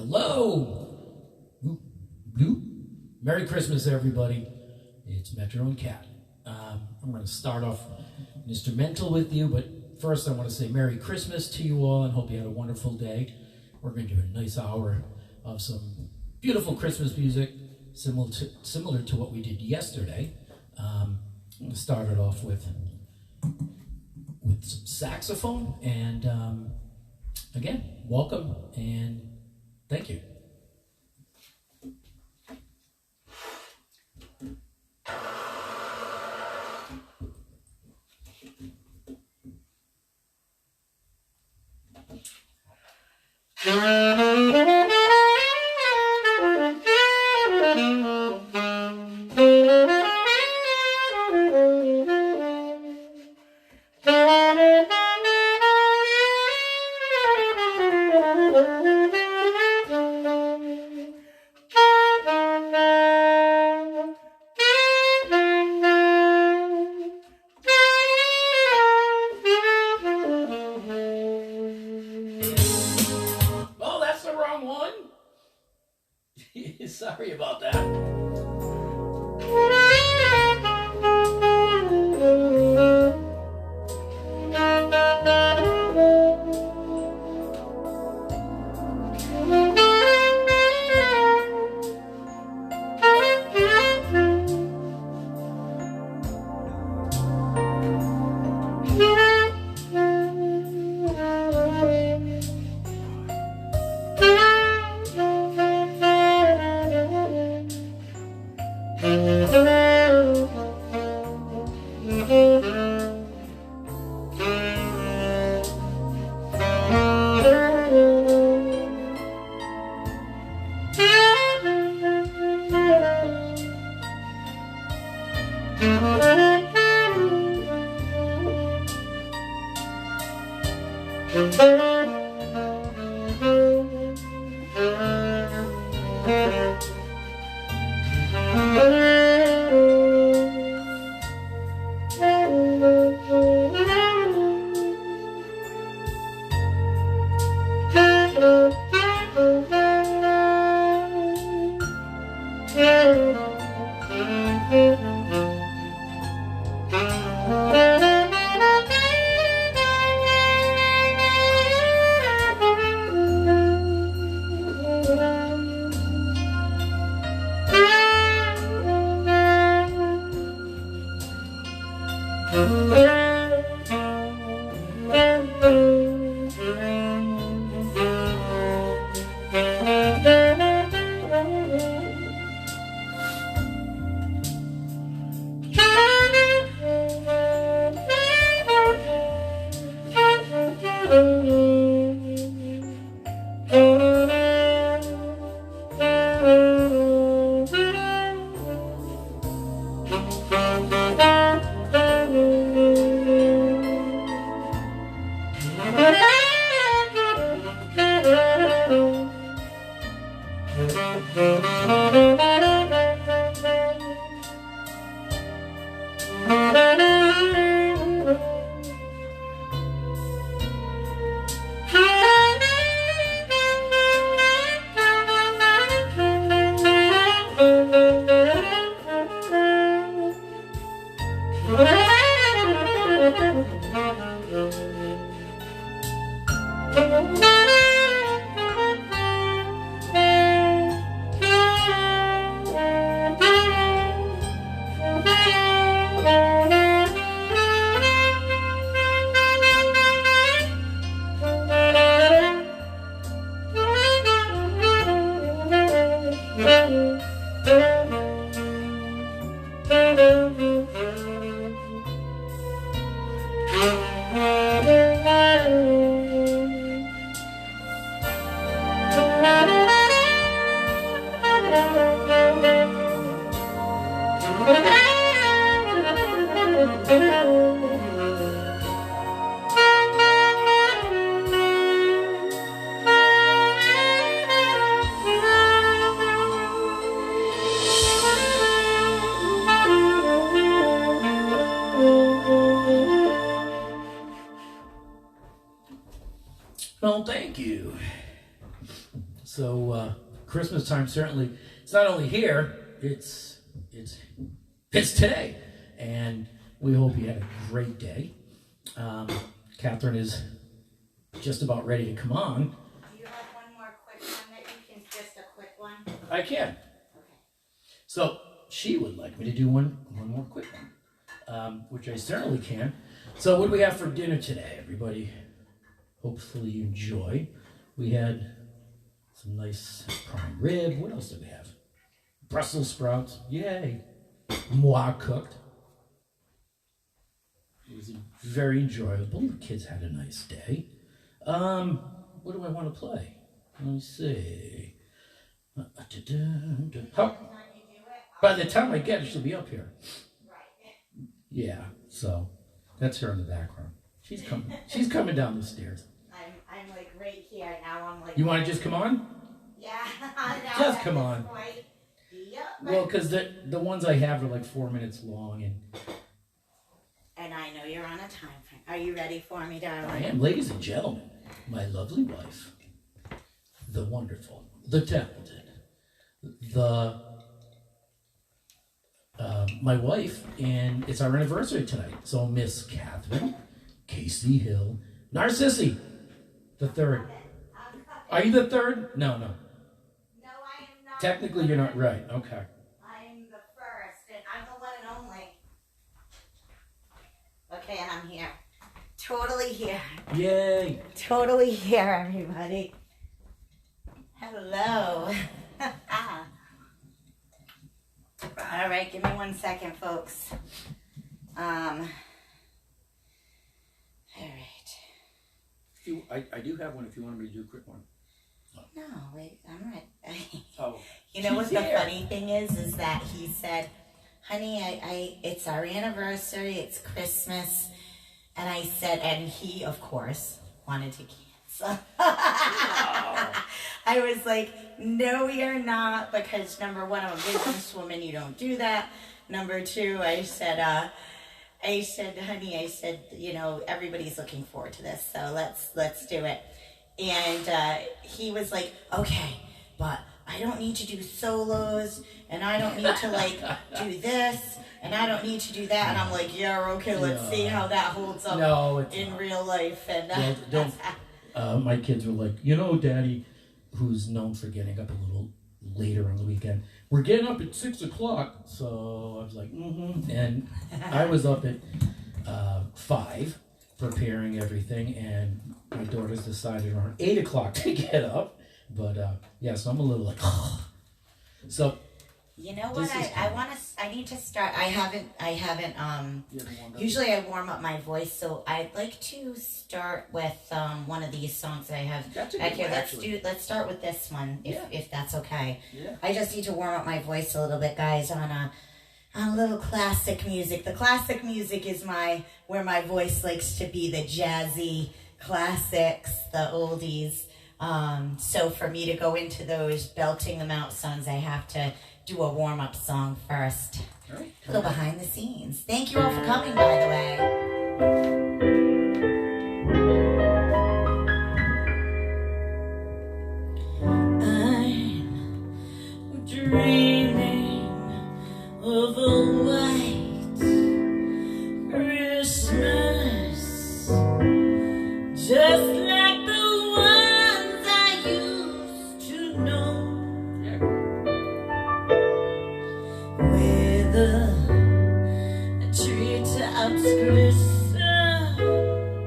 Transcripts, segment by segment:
Hello! Bloop. Merry Christmas, everybody. It's Metro and Cat. I'm going to start off an instrumental with you, but first I want to say Merry Christmas to you all and hope you had a wonderful day. We're going to do a nice hour of some beautiful Christmas music, similar to what we did yesterday. I'm going to start it off with some saxophone, and again, welcome and thank you. Sorry about that. So Christmas time certainly, it's not only here, it's today. And we hope you had a great day. Catherine is just about ready to come on. Do you have one more quick one that you can, just a quick one? I can. Okay. So she would like me to do one more quick one, which I certainly can. So what do we have for dinner today, everybody? Hopefully you enjoy. We had some nice prime rib. What else did we have? Brussels sprouts. Yay. Moi cooked. It was very enjoyable. The kids had a nice day. What do I want to play? Let me see. How, by the time I get it, she'll be up here. Right. Yeah, so that's her in the background. She's coming. She's coming down the stairs. I'm like right here now. I'm like. You want to just come on? Yeah. Just come on. Point. Yep. Well, because the ones I have are like 4 minutes long, And I know you're on a time frame. Are you ready for me, darling? I am, ladies and gentlemen, my lovely wife, the wonderful, the talented, my wife, and it's our anniversary tonight. So Miss Catherine Casey Hill Narcissi, the third. Are you the third? No. No, I am not. Technically, you're not right. Okay. I'm the first, and I'm the one and only. Okay, and I'm here. Totally here. Yay. Totally here, everybody. Hello. All right, give me 1 second, folks. All right. I do have one if you want me to do a quick one. No, wait, I'm ready. Oh. You know what She's the here. funny thing is that he said, honey, it's our anniversary, it's Christmas. And I said, and he, of course, wanted to cancel. I was like, no, we are not, because number one, I'm a businesswoman, you don't do that. Number two, I said, honey, you know, everybody's looking forward to this, so let's do it. And he was like, okay, but I don't need to do solos, and I don't need to like do this, and I don't need to do that. And I'm like, yeah, okay, let's see how that holds up in real life. And well, don't. My kids were like, you know, Daddy, who's known for getting up a little later on the weekend, we're getting up at 6 o'clock. So I was like, and I was up at 5 preparing everything, and my daughters decided around 8 o'clock to get up. But yeah, so I'm a little like, so. You know what? I need to start. I haven't. Usually I warm up my voice, so I'd like to start with one of these songs I have. That's a good one, Let's start with this one, if that's okay. Yeah. I just need to warm up my voice a little bit, guys, on a little classic music. The classic music is where my voice likes to be, the jazzy classics, the oldies. So for me to go into those belting them out songs, I have to do a warm-up song first. All right. A little behind the scenes. Thank you all for coming, by the way. I'm dreaming of a white Christmas, just like the ones I used to know. Where the treetops glisten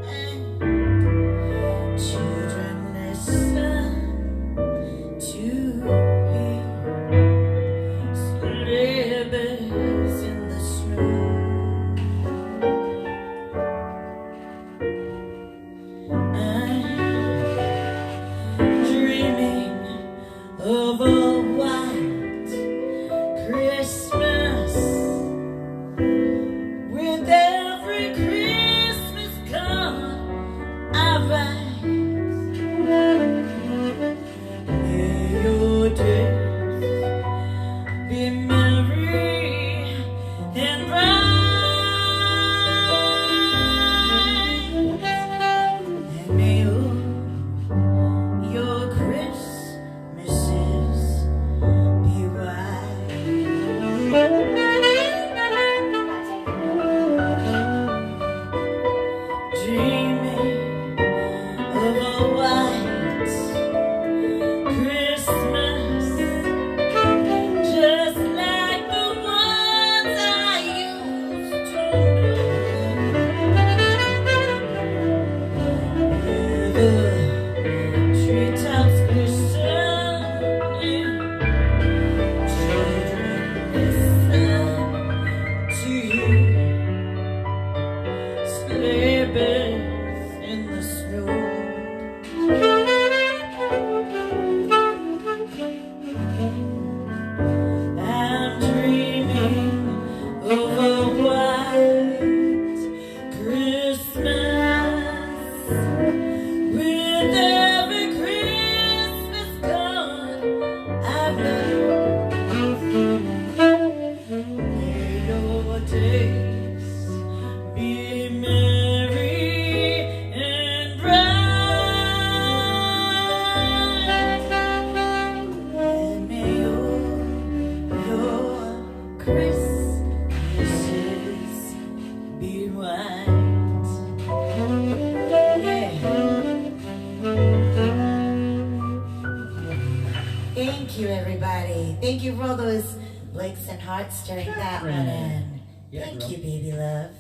and children listen to hear sleigh bells in the snow. I'm dreaming of a white Christmas, with every Christmas card I write. May your days be merry and bright, and may your Christmas dreaming of a white Christmas, just like the ones I used to know. The treetops glistening, children listen to you. Sleigh bells in the snow. I'm dreaming of a white Christmas with every Christmas card I've known. May your days be merry and bright, and may your Christmases be white. Yeah. Thank you, everybody. Thank you for all those likes and hearts during that one in. Yeah, Thank girl. you, baby love.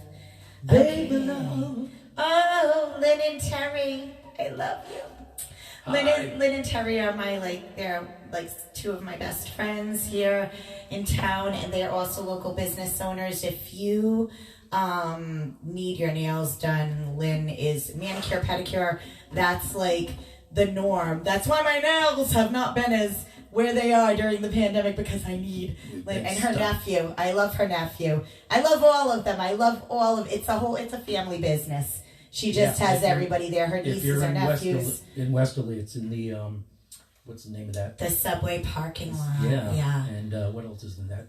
Baby Okay. love. Oh, Lynn and Terry, I love you. Hi. Lynn and Terry are they're like two of my best friends here in town, and they're also local business owners. If you need your nails done, Lynn is manicure, pedicure. That's like the norm. That's why my nails have not been as where they are during the pandemic, because I need Lynn and her nephew. I love her nephew. I love all of them. I love all of it's a family business. She just Yeah, has if you're- everybody there. Her If nieces, you're her in nephews. Westerly, it's in the what's the name of that? The Subway parking lot. Yeah. Yeah. And what else is in that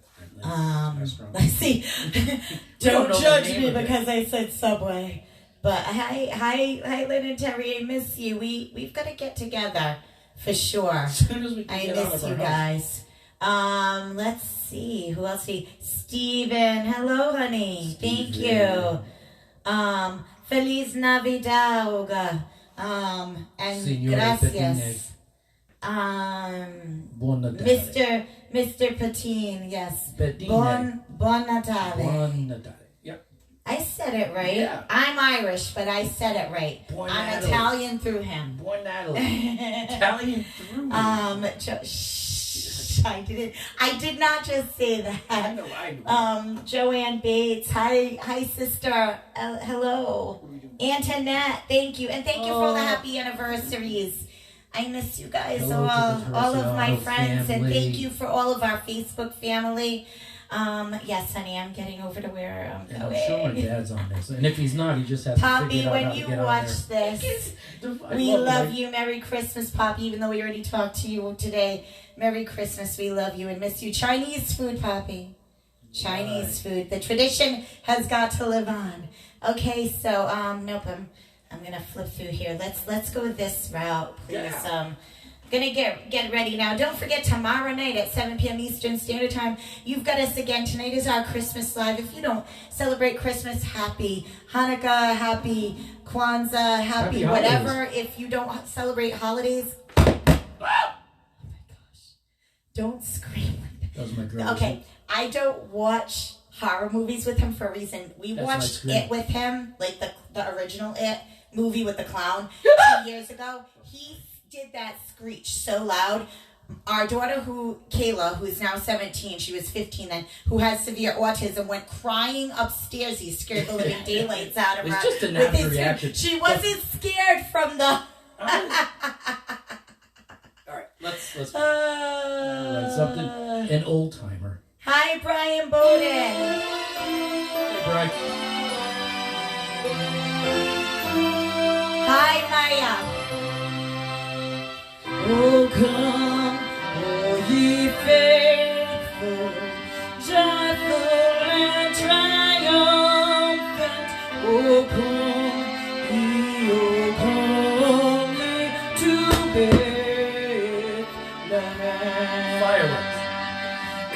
restaurant? Let's see. don't Don't know the judge name me of it. because I said Subway. But hi, Lynn and Terry. I miss you. We've got to get together for sure. As soon as we can I get out miss of you our house. guys. Let's see. Who else? Steven. Hello, honey. Thank you. Steven. Feliz Navidad. And Signore gracias. Buon Natale. Mr. Patine, yes. Patine. Bon Natale. Buon Natale. Yep. I said it right. Yeah. I'm Irish, but I said it right. Buon I'm Natale. Italian through him. Buon Natale. Italian through. I did not just say that. I know. Joanne Bates, hi sister, hello. Antoinette, thank you, and thank you for all the happy anniversaries. I miss you guys, Hello to the all of my Teresiano friends, and family. thank you for all of our Facebook family. Yes, honey, I'm getting over to where I'm And going. I'm sure my dad's on this, and if he's not, he just has to Poppy, figure out how when to you get on watch there. this, I we love love it. you. Merry Christmas, Poppy, even though we already talked to you today. Merry Christmas. We love you and miss you. Chinese food, Poppy. Chinese food. The tradition has got to live on. Okay, so, nope, I'm going to flip through here. Let's go this route, please. Yeah. Gonna get ready now. Don't forget, tomorrow night at 7 p.m. Eastern Standard Time, you've got us again. Tonight is our Christmas live. If you don't celebrate Christmas, happy Hanukkah, happy Kwanzaa, happy whatever. holidays. If you don't celebrate holidays, oh my gosh, don't scream like that. That was my girl. Okay, I don't watch horror movies with him for a reason. We That's my watched scream. It with him, like the original It movie with the clown 2 years ago. He did that screech so loud. Our daughter, Kayla, who's now 17, she was 15 then, who has severe autism, went crying upstairs. He scared the living daylights out of her. It's just a with natural his- reaction. She wasn't scared from the... All right, let's something. An old timer. Hi, Brian Bowden. Hey, Brian. Hi, Maya. Oh, come, all ye faithful, joyful and triumphant. Oh, come ye to Bethlehem. Fireworks.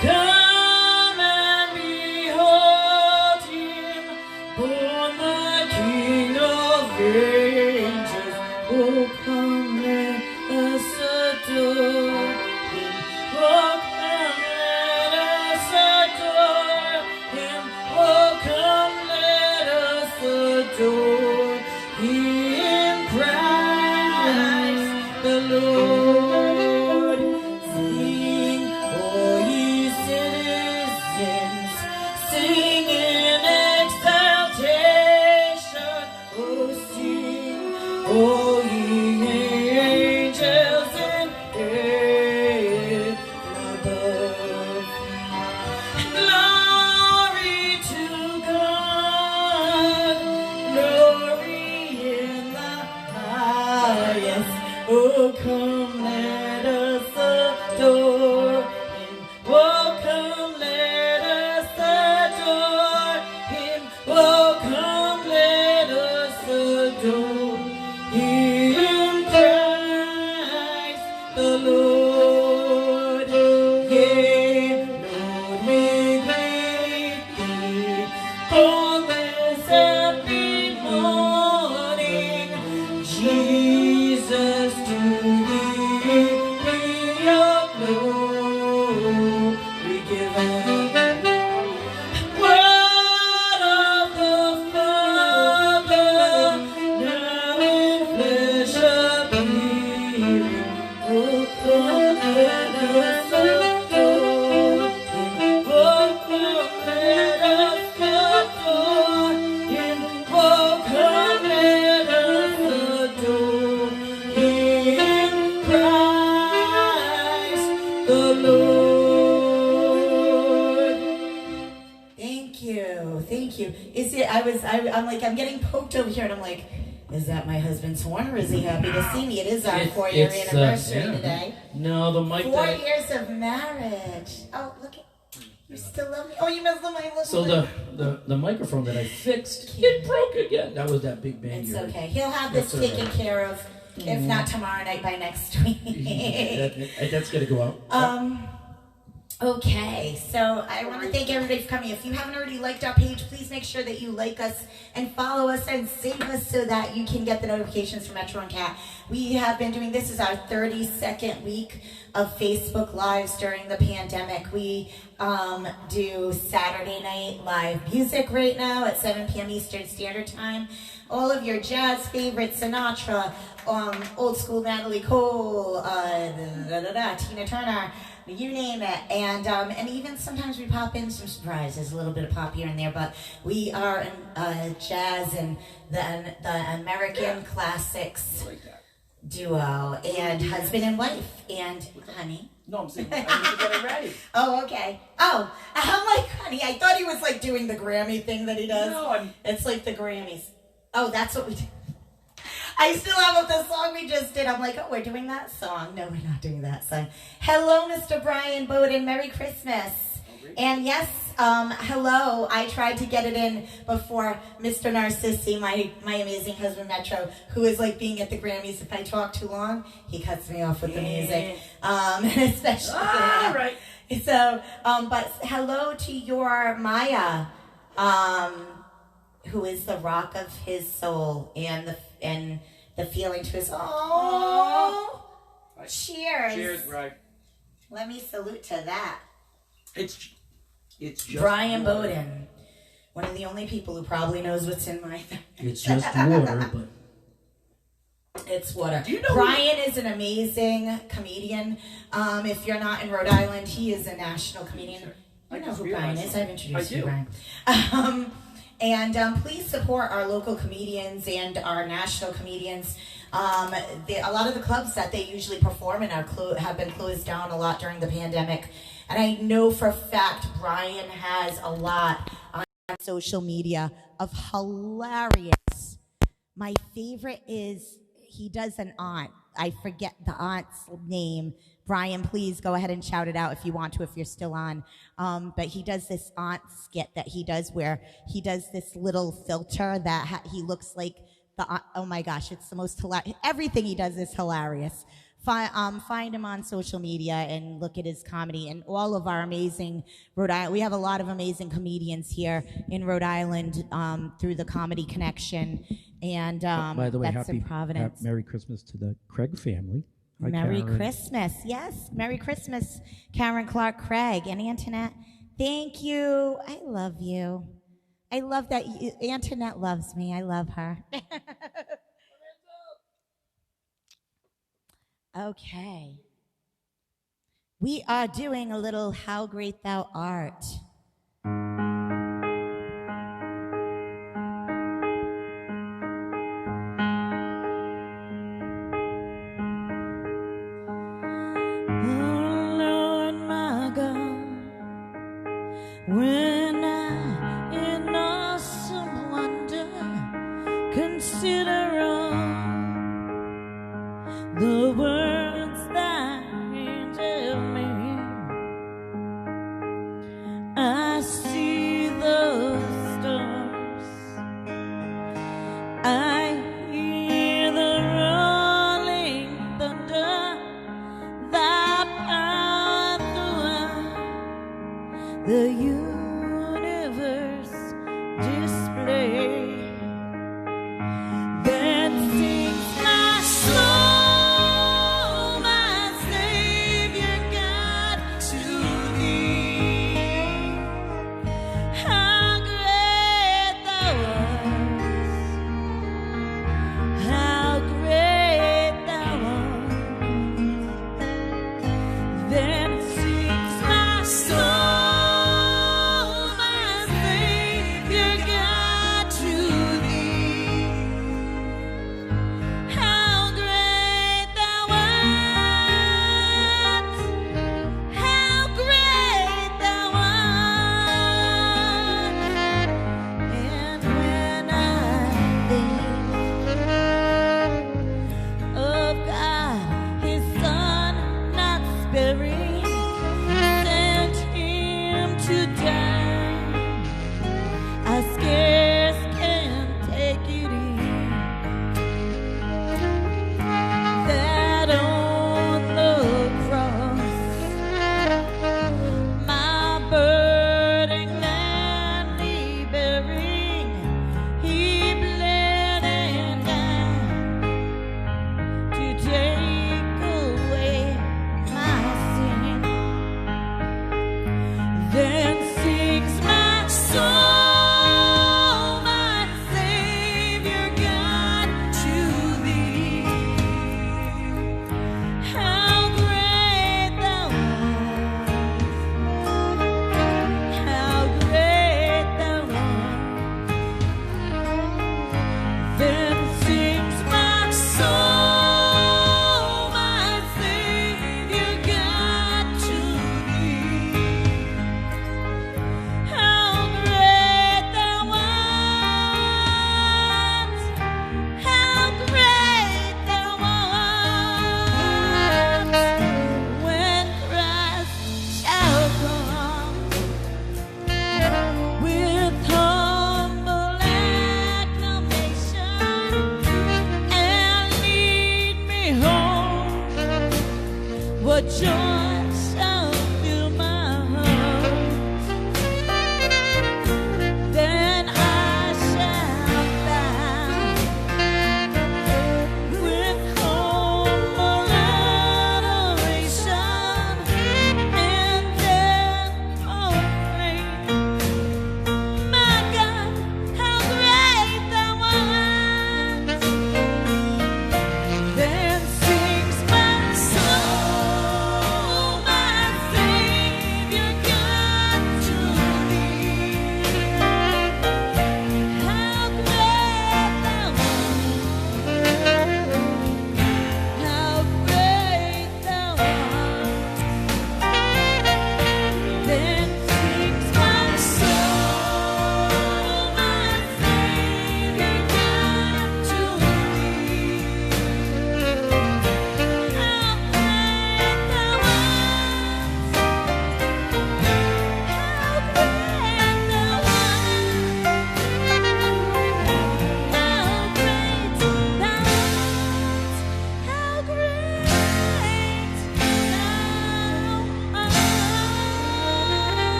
Come and behold him, born the King of angels, oh come let us adore him. Oh come let us adore him. Oh come let us adore him, Christ the Lord. Sing, all ye citizens, sing in exaltation. Oh, sing, all ye angels in heaven above. Glory to God, glory in the highest. Oh, come let us adore him. Oh, come let us adore him. Oh, come let us adore him, Christ the Lord. Yeah, Lord, we greet thee. Oh, this every morning, Jesus, to thee be your glory given. Word of the Father, now in flesh appearing. Oh, come let us adore him. Oh, come let us adore him. Oh, come let us adore him, Christ the Lord. Thank you, thank you. Is it? I'm like, I'm getting poked over here, and I'm like, is that my husband's horn, or is he happy to see me? It is our 4-year anniversary today. No, the mic 4 that years of marriage. Oh, look at you, still love me. Oh, you must love my little. so the microphone that I fixed, it broke again. That was that big bang. It's you heard. okay. He'll have this That's all taken right. care of, if not tomorrow night, by next week. That's gonna go out. Okay, so I want to thank everybody for coming. If you haven't already liked our page, please make sure that you like us and follow us and save us so that you can get the notifications from Metro and Cat. We have been doing, this is our 32nd week of Facebook Lives during the pandemic. We do Saturday night live music right now at 7 p.m. Eastern Standard Time. All of your jazz favorites, Sinatra, old school Natalie Cole, Tina Turner, you name it, and even sometimes we pop in some surprises, a little bit of pop here and there, but we are jazz and the American classics duo, and husband and wife, and honey. No, I'm saying I need to get it ready. Oh, okay. Oh, I'm like, honey, I thought he was like doing the Grammy thing that he does. No, It's like the Grammys. Oh, that's what we do. I still have up the song we just did. I'm like, oh, we're doing that song. No, we're not doing that song. Hello, Mr. Brian Bowden. Merry Christmas. And yes, hello. I tried to get it in before Mr. Narcissi, my amazing husband, Metro, who is like being at the Grammys. If I talk too long, he cuts me off with the music. Especially. All right. So, but hello to your Maya, who is the rock of his soul and the feeling to his. Oh, cheers! Cheers, right? Let me salute to that. It's just Brian water. Bowden, one of the only people who probably knows what's in my. It's just water, but It's water. Do you know Brian is an amazing comedian. If you're not in Rhode Island, he is a national comedian. You know who Brian is. I've introduced you, Brian. And please support our local comedians and our national comedians. A lot of the clubs that they usually perform in have been closed down a lot during the pandemic. And I know for a fact Brian has a lot on social media of hilarious. My favorite is he does an aunt. I forget the aunt's name. Brian, please go ahead and shout it out if you want to, if you're still on. But he does this aunt skit that he does where he does this little filter that he looks like the aunt. Oh my gosh, it's the most hilarious. Everything he does is hilarious. Find him on social media and look at his comedy and all of our amazing Rhode Island. We have a lot of amazing comedians here in Rhode Island through the Comedy Connection. And By the way, that's in Providence. Merry Christmas to the Craig family. Hi, Merry Karen. Christmas. Yes, Merry Christmas, Karen Clark Craig and Antoinette. Thank you. I love you. I love that Antoinette loves me. I love her. Okay. We are doing a little How Great Thou Art. When I, in awesome wonder, consider all the words that angel made, I see the stars, I hear the rolling thunder that power throughout the universe display. Then sings my soul,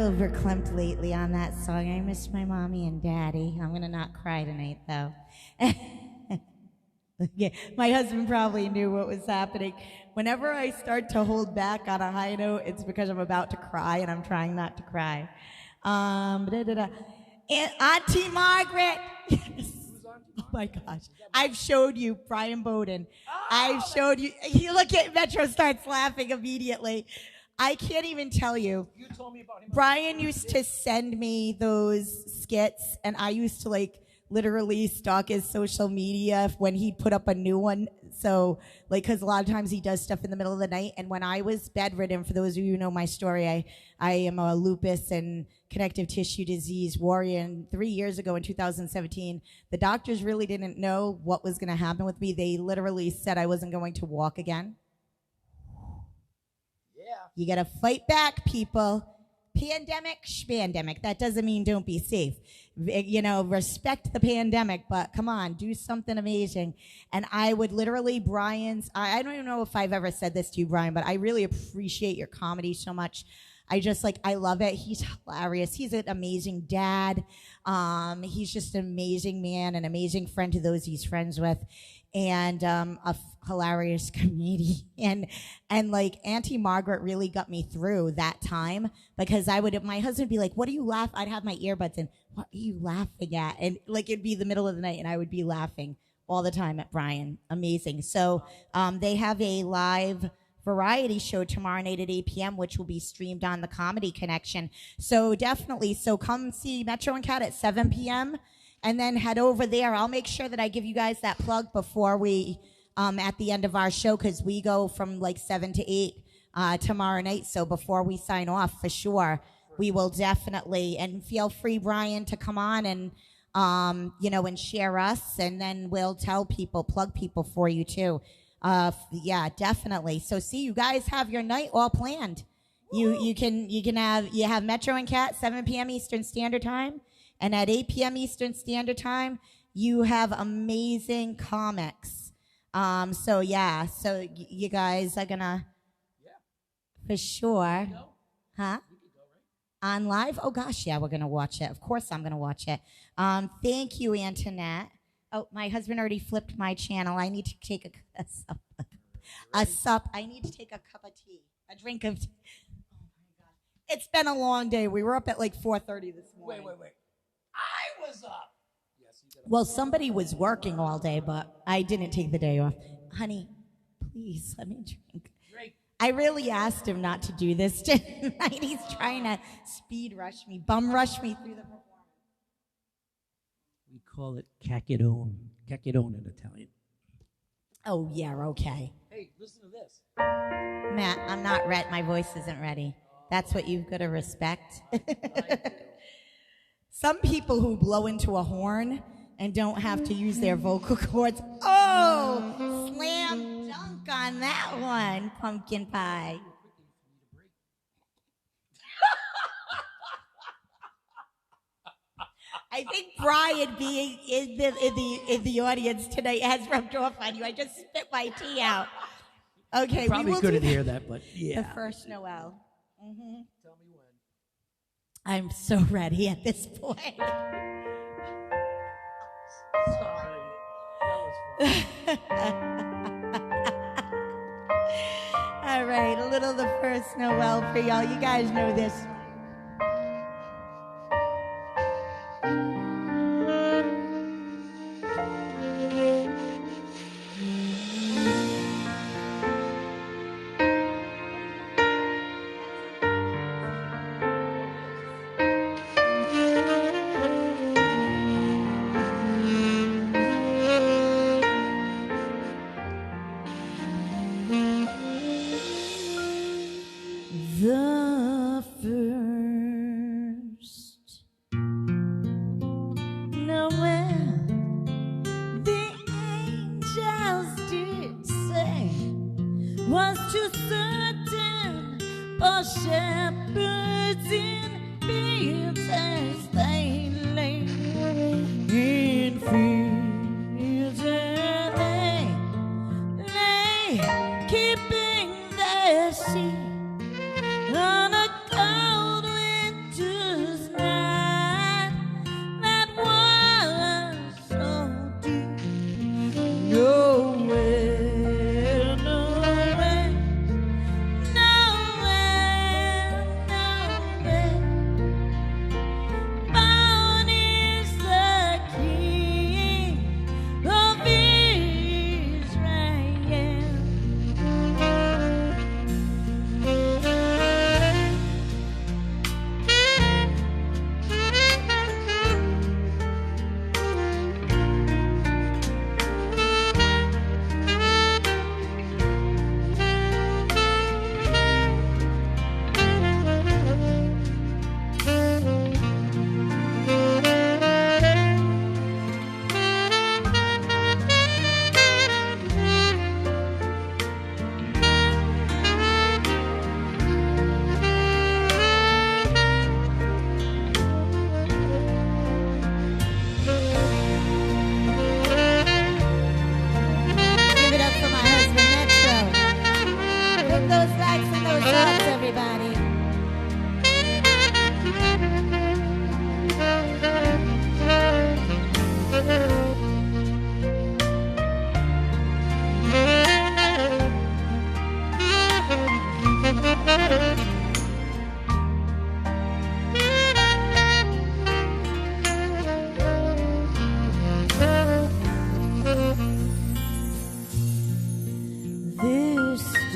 little verklempt lately on that song. I miss my mommy and daddy. I'm gonna not cry tonight, though. Yeah, my husband probably knew what was happening. Whenever I start to hold back on a high note, it's because I'm about to cry, and I'm trying not to cry. And Auntie Margaret. Yes. Oh my gosh. I've showed you Brian Bowden. I've showed you. You look at Metro starts laughing immediately. I can't even tell you. You told me about him. Brian used to send me those skits, and I used to literally stalk his social media when he put up a new one. So, because a lot of times he does stuff in the middle of the night. And when I was bedridden, for those of you who know my story, I am a lupus and connective tissue disease warrior. And 3 years ago in 2017, the doctors really didn't know what was going to happen with me. They literally said I wasn't going to walk again. Yeah. You got to fight back, people. Pandemic, shpandemic. That doesn't mean don't be safe. Respect the pandemic, but come on, do something amazing. And I would literally, I don't even know if I've ever said this to you, Brian, but I really appreciate your comedy so much. I love it. He's hilarious. He's an amazing dad. He's just an amazing man, an amazing friend to those he's friends with, and hilarious comedian. And Auntie Margaret really got me through that time, because my husband would be like, what do you laugh? I'd have my earbuds in. What are you laughing at? And it'd be the middle of the night, and I would be laughing all the time at Brian. Amazing. So they have a live variety show tomorrow night at 8 p.m., which will be streamed on the Comedy Connection. So definitely, come see Metro and Cat at 7 p.m. and then head over there. I'll make sure that I give you guys that plug before we, at the end of our show, because we go from 7 to 8 tomorrow night. So before we sign off, for sure, we will definitely, and feel free, Brian, to come on and, and share us, and then we'll plug people for you too. Yeah, definitely. So see, you guys have your night all planned. You have Metro and Cat 7 p.m. Eastern Standard Time, and at 8 p.m. Eastern Standard Time, you have amazing comics. So you guys are gonna, for sure, huh? On live? Oh gosh, yeah, we're gonna watch it. Of course, I'm gonna watch it. Thank you, Antoinette. Oh, my husband already flipped my channel. I need to take a sup. I need to take a cup of tea, a drink of tea. Oh my God, it's been a long day. We were up at 4:30 this morning. Wait. I was up. Well, somebody was working all day, but I didn't take the day off. Honey, please let me drink. I really asked him not to do this tonight. He's trying to bum rush me through the performance. We call it cacchione. Cacchione in Italian. Oh, yeah, okay. Hey, listen to this. Matt, I'm not ready. My voice isn't ready. That's what you've got to respect. Some people who blow into a horn and don't have to use their vocal cords. Oh, slam dunk on that one, pumpkin pie. I think Brian being in the audience tonight has rubbed off on you. I just spit my tea out. Okay, Probably we will couldn't do hear that, but yeah. the first Noel. Mm-hmm. Tell me when. I'm so ready at this point. Sorry. That was fun. All right, a little the first Noel for y'all. You guys know this. The first Noel, the angels did say, was too certain for shepherds in fields as they lay in fields and they lay keeping their sheep on a cold winter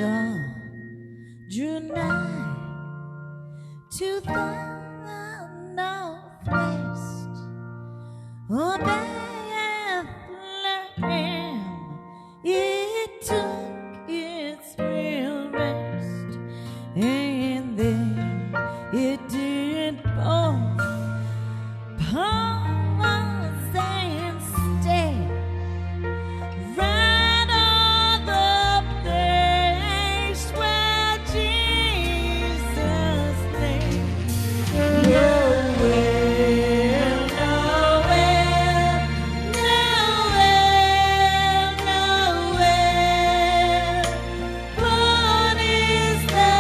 dawn drew nigh to the northwest. Oh, Bethlehem, it took its real rest, and then it did both pause and stay right on the place where Jesus lay. Nowhere, nowhere, nowhere, nowhere. Born is the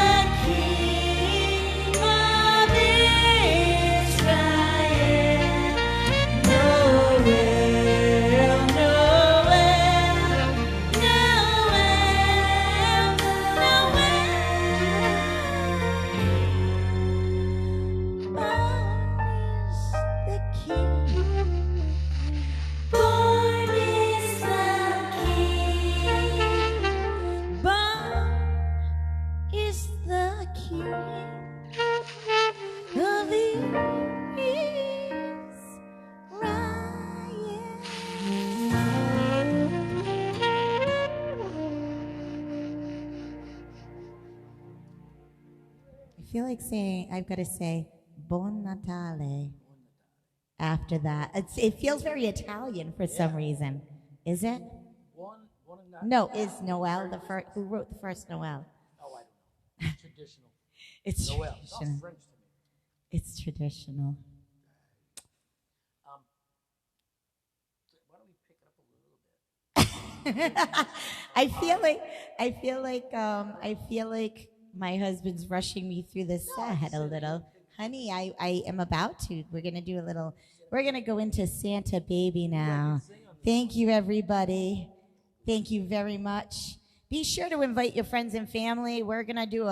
King of Israel. Nowhere, nowhere, born is the King. Born is the King of I feel like saying, I've got to say, Buon Natale after that. It feels very Italian for some reason. Is it? No, is Noel the first? Who wrote the first Noel? Oh, I don't know. It's traditional. It's Noel. It's all traditional. French to me. It's traditional. Why don't we pick it up a little bit? I feel like my husband's rushing me through the set a little. Honey, I am about to. We're going to go into Santa Baby now. Thank you, everybody. Thank you very much. Be sure to invite your friends and family. We're going to do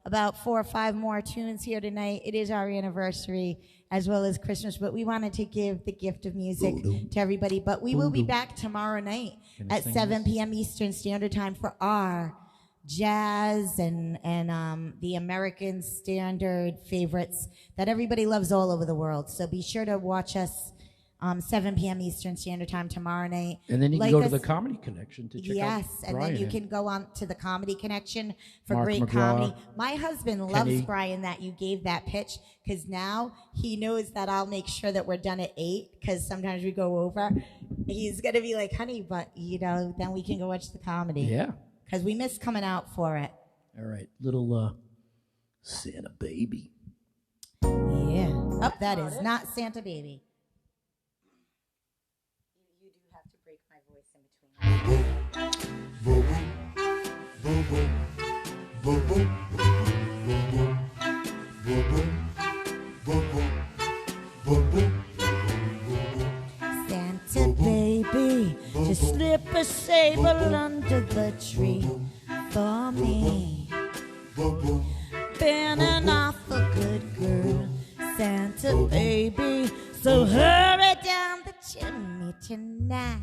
about 4 or 5 more tunes here tonight. It is our anniversary as well as Christmas, but we wanted to give the gift of music to everybody. But we will be back tomorrow night at 7 p.m. Eastern Standard Time for our jazz and the American standard favorites that everybody loves all over the world. So be sure to watch us 7 p.m. Eastern Standard Time tomorrow night. And then you can Like go to us- the Comedy Connection to check out Yes, and Brian. then you can go on to the Comedy Connection for Mark great McGraw, comedy. My husband loves Kenny. Brian that you gave that pitch because now he knows that I'll make sure that we're done at 8 because sometimes we go over. He's going to be like, honey, but, then we can go watch the comedy. Yeah. Because we miss coming out for it. All right. Little Santa Baby. Yeah. Oh, that is not Santa Baby. You do have to break my voice in between. Santa Baby, just slip a sable under the tree for me. Been an awful good girl, Santa Baby, so hurry down the chimney tonight.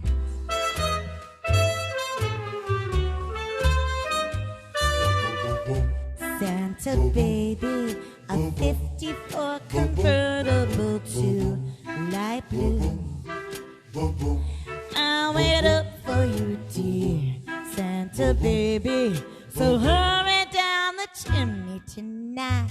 Santa Baby, a 54 convertible to light blue. I'll wait up for you, dear Santa Baby, so hurry down the chimney tonight.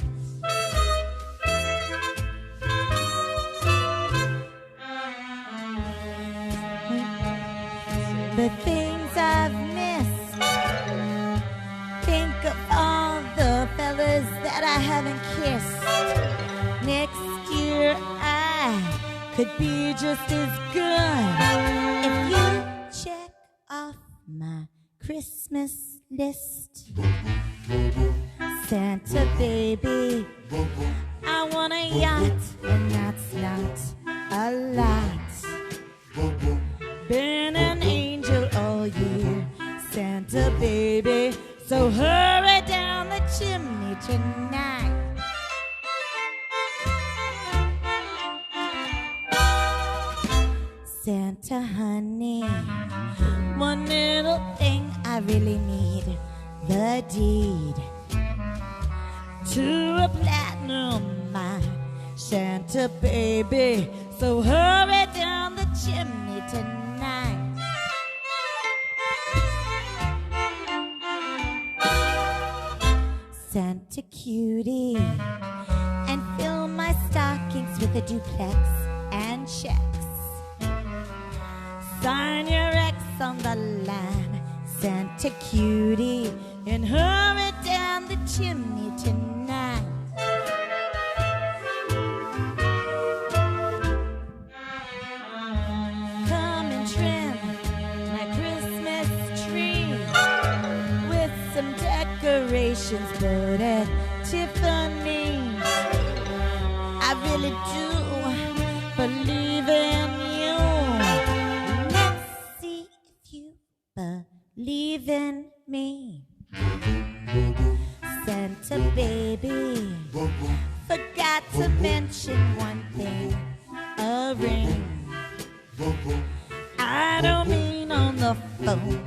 The things I've missed. Think of all the fellas that I haven't kissed. Next year I could be just as good if you check off my Christmas list. Santa Baby, I want a yacht, and that's not a lot. Been an angel all year, Santa Baby, so hurry down the chimney tonight. Santa honey, one little thing I really need the deed to a platinum mine. Santa baby, so hurry down the chimney tonight. Santa cutie, and fill my stockings with a duplex and checks. Sign your X on the line, Santa cutie, and hurry down the chimney tonight. Come and trim my Christmas tree with some decorations, but at Tiffany's. I really do believe in you. Let's see if you believe in me. Santa baby, forgot to mention one thing, a ring. I don't mean on the phone,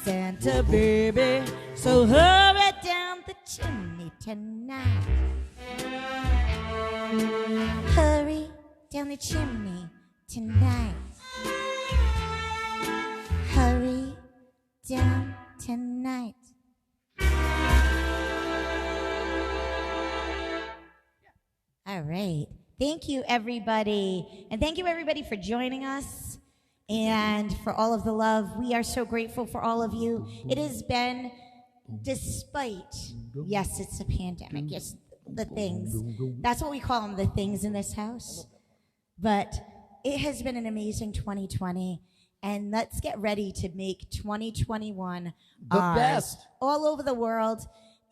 Santa baby, so hurry down the chimney tonight. Hurry down the chimney tonight. Hurry down tonight. All right. Thank you, everybody. And thank you, everybody, for joining us and for all of the love. We are so grateful for all of you. It has been, despite, yes, it's a pandemic. Yes, the things. That's what we call them, the things in this house. But it has been an amazing 2020. And let's get ready to make 2021 The ours. best. All over the world.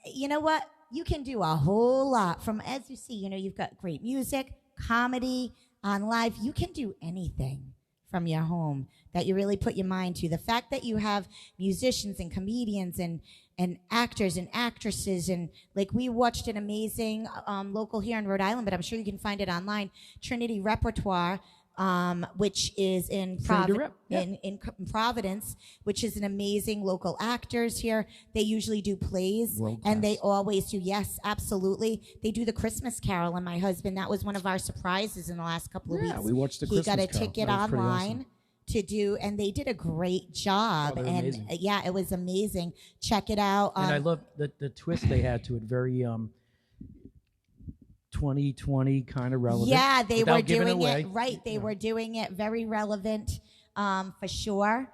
You know what? You can do a whole lot from, as you see, you've got great music, comedy, on live. You can do anything from your home that you really put your mind to. The fact that you have musicians and comedians and actors and actresses, and like we watched an amazing local here in Rhode Island, but I'm sure you can find it online, Trinity Repertoire, which is in Providence, which is an amazing local actors here. They usually do plays, and they always do. Yes, absolutely. They do the Christmas Carol, and my husband, that was one of our surprises in the last couple of weeks. Yeah, we watched the Christmas Carol. He Carol. got a ticket That was pretty online awesome. to do, and they did a great job. Oh, they're and amazing. yeah, it was amazing. Check it out. And I love the twist they had to it. Very 2020 kind of relevant. Yeah, they were without giving doing away. it right. They were doing it very relevant, for sure.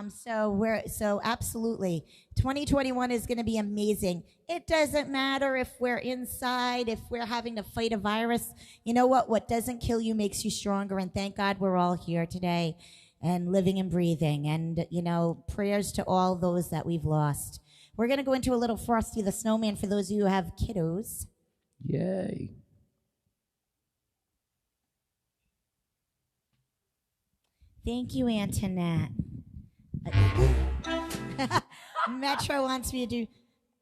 So absolutely, 2021 is going to be amazing. It doesn't matter if we're inside, if we're having to fight a virus. You know what? What doesn't kill you makes you stronger. And thank God we're all here today, and living and breathing. And prayers to all those that we've lost. We're going to go into a little Frosty the Snowman for those of you who have kiddos. Yay. Thank you, Antoinette. Metro wants me to do,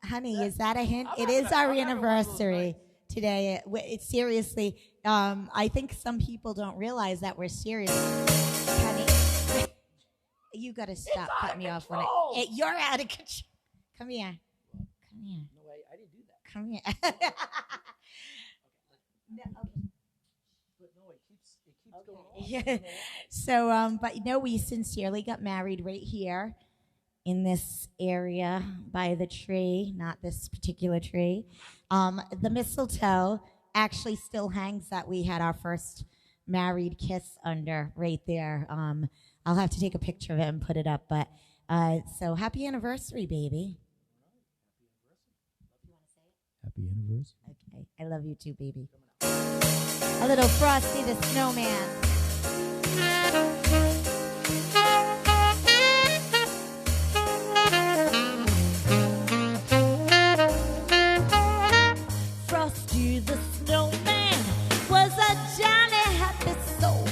honey, is that a hint? It is our anniversary today. It's seriously, I think some people don't realize that we're serious. Honey, you got to stop cutting me off when you're out of control. Come here. Come here. No, I didn't do that. Come here. No, okay. But no, it keeps going on. Yeah. So, but we sincerely got married right here in this area by the tree, not this particular tree. The mistletoe actually still hangs that we had our first married kiss under right there. I'll have to take a picture of it and put it up. But so happy anniversary, baby. Happy anniversary. Okay, I love you too, baby. A little Frosty the Snowman. Frosty the Snowman was a jolly happy soul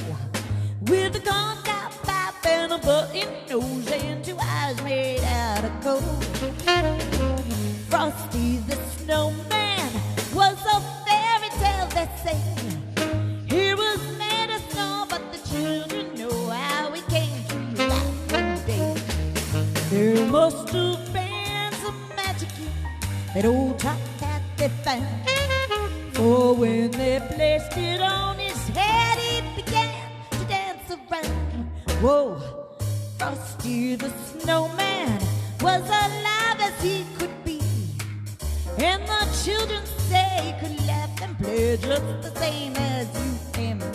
with a corncob pipe and a button nose and two eyes made out of gold. Frosty the Snowman was a fairy tale that sang. He was made of snow, but the children know how he came to life one day. There must have been some magic that old top hat they found. For when they placed it on his head, he began to dance around. Whoa, Frosty the Snowman was alive as he could be, and the children say he could laugh and play just the same as you and me.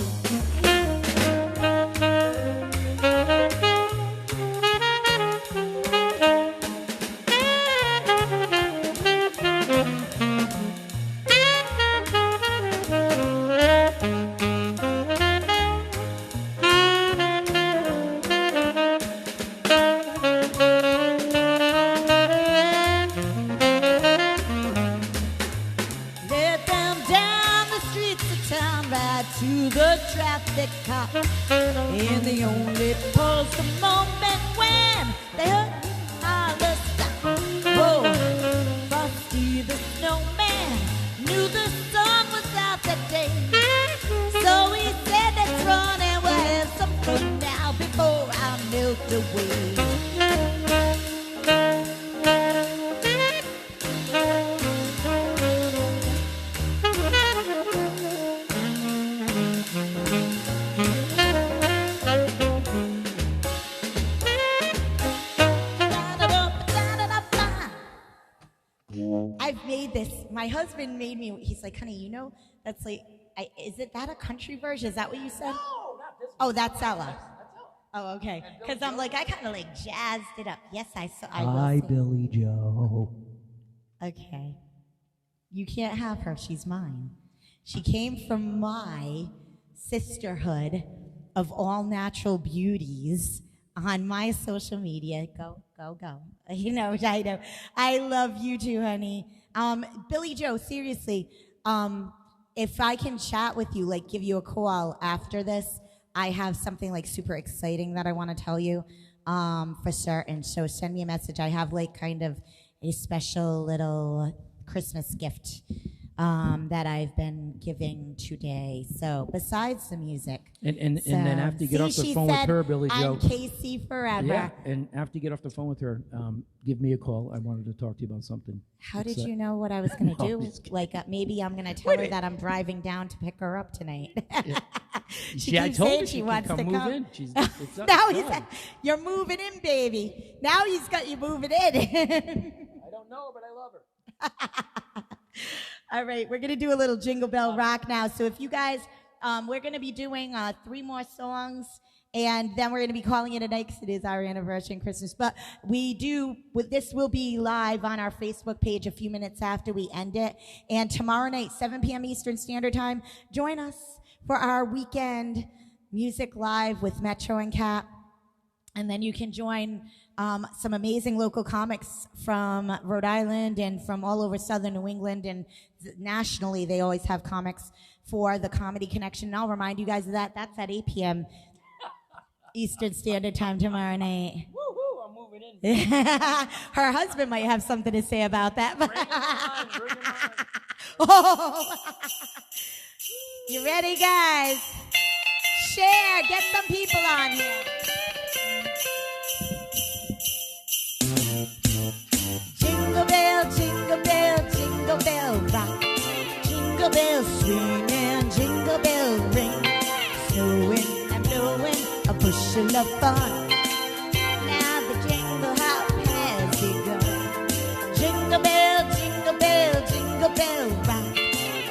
To the traffic cop, and they only paused the moment when they heard him holler stop. Whoa, Frosty the Snowman knew the song was out that day, so he said, let's run and we'll have some fun now before I melt away. I've made this. My husband made me. He's like, honey, you know, that's like, is it that a country version? Is that what you said? No, not this one. Oh, that's Ella. Oh, okay. Because I'm like, I kind of like jazzed it up. Yes, I saw. Hi, Billy Joe. Okay. You can't have her. She's mine. She came from my sisterhood of all natural beauties on my social media. Go, go, go. You know, I know. I love you too, honey. Billy Joe, seriously, if I can chat with you, like give you a call after this, I have something like super exciting that I want to tell you for certain. So send me a message. I have like kind of a special little Christmas gift that I've been giving today. So besides the music. And then after you get off the phone with her, Billy Joe. I'm Casey forever. Yeah, and after you get off the phone with her, give me a call. I wanted to talk to you about something. How did you know what I was going to do? Like maybe I'm going to tell her that I'm driving down to pick her up tonight. Yeah. She I keeps told saying her she she wants can to come come. move in. It's up, Now it's he's done. you're moving in, baby. Now he's got you moving in. I don't know her, but I love her. All right, we're going to do a little Jingle Bell Rock now. So if you guys, we're going to be doing 3 more songs, and then we're going to be calling it a night because it is our anniversary and Christmas. But this will be live on our Facebook page a few minutes after we end it. And tomorrow night, 7 p.m. Eastern Standard Time, join us for our weekend music live with Metro and Cat. And then you can join some amazing local comics from Rhode Island and from all over southern New England, and nationally they always have comics for the Comedy Connection. And I'll remind you guys of that. That's at 8 p.m. Eastern Standard Time tomorrow night. Woohoo, I'm moving in. Her husband might have something to say about that. Bring it on, bring it on. Oh. You ready, guys? Share. Get some people on here. Jingle bell, jingle bell, jingle bell rock. Jingle bells swing and jingle bell ring. Snowing and blowing, a bushel of fun. Now the jingle hop has begun. Jingle bell, jingle bell, jingle bell rock.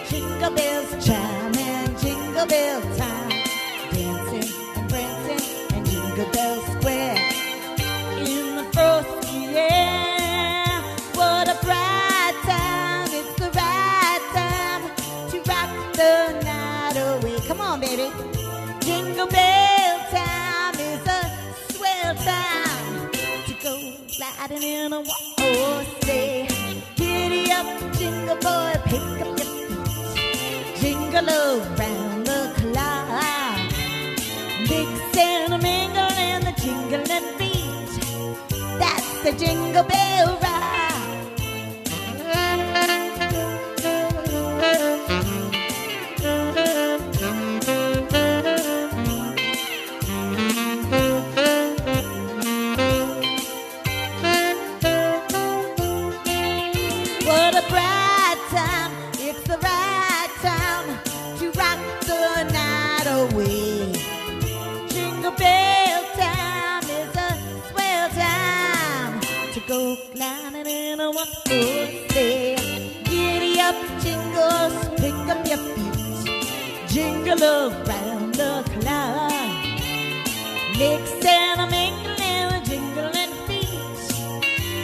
Jingle bells chime and jingle bell time. Dancing and prancing and Jingle Bell Square. In the frosty air, what a bright time. It's the right time to rock the night away. Come on, baby. Jingle bell time is a swell time to go gliding in a one-horse sleigh. Giddy up, jingle boy, pick up your feet. Jingle around the clock. Mix and a mingle and the jingling beat. That's the Jingle Bell Rock. What a riding a one-horse sleigh. Giddy up, jingles, pick up your feet, jingle around the clock. Mix and a mingling, jingling feet.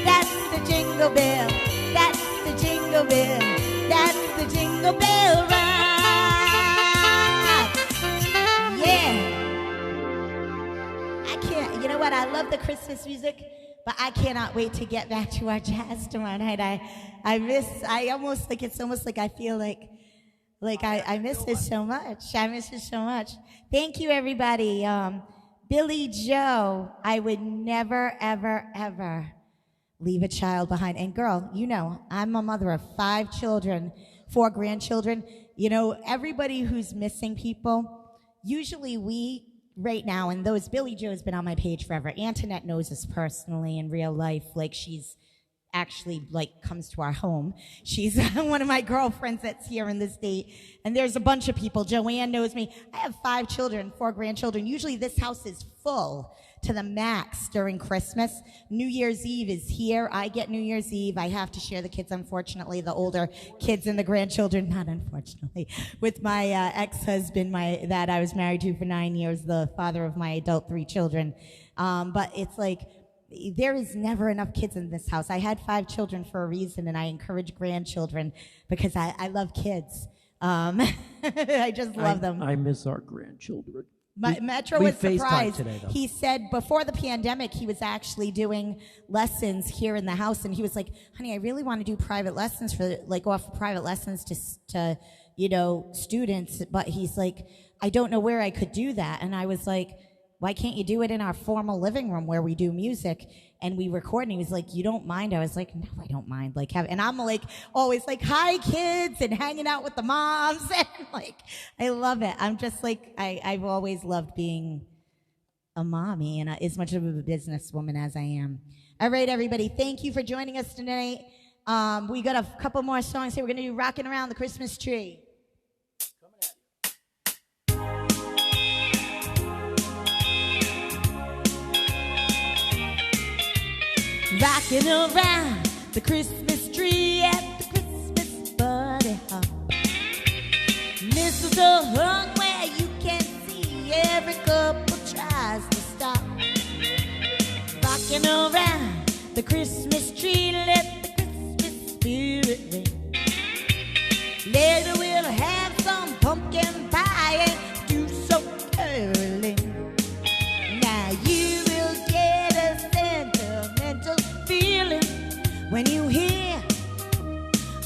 That's the jingle bell, that's the jingle bell, that's the jingle bell ride. Yeah. I can't, you know what, I love the Christmas music, but I cannot wait to get back to our jazz tomorrow night. It's almost like I feel like I miss it so much. I miss it so much. Thank you, everybody. Billy Joe, I would never, ever, ever leave a child behind. And girl, you know, I'm a mother of 5 children, 4 grandchildren. You know, everybody who's missing people, usually we, right now, and Billy Joe's been on my page forever. Antoinette knows us personally in real life. Like, she's actually, like, comes to our home. She's one of my girlfriends that's here in the state. And there's a bunch of people. Joanne knows me. I have 5 children, 4 grandchildren. Usually this house is full to the max during Christmas. New Year's Eve is here. I get New Year's Eve. I have to share the kids, unfortunately, the older kids and the grandchildren, not unfortunately, with my ex-husband that I was married to for 9 years, the father of my adult 3 children. But it's like, there is never enough kids in this house. I had 5 children for a reason, and I encourage grandchildren because I love kids. I just love them. I miss our grandchildren. Metro we was FaceTimed surprised. Today, though. He said before the pandemic, he was actually doing lessons here in the house, and he was like, "Honey, I really want to do private lessons offer private lessons to students." But he's like, "I don't know where I could do that," and I was like, "Why can't you do it in our formal living room where we do music and we record?" And he was like, "You don't mind?" I was like, "No, I don't mind." And I'm like always like, "Hi, kids," and hanging out with the moms, and like, I love it. I'm just like, I've always loved being a mommy and as much of a businesswoman as I am. All right, everybody, thank you for joining us tonight. We got a couple more songs here. We're gonna do "Rocking Around the Christmas Tree." Rocking around the Christmas tree at the Christmas party hop. Mistletoe hung where you can see every couple tries to stop. Rocking around the Christmas tree, let the Christmas spirit ring. Later we'll have some pumpkin pie and do some caroling. Now you will get a sentimental feeling when you hear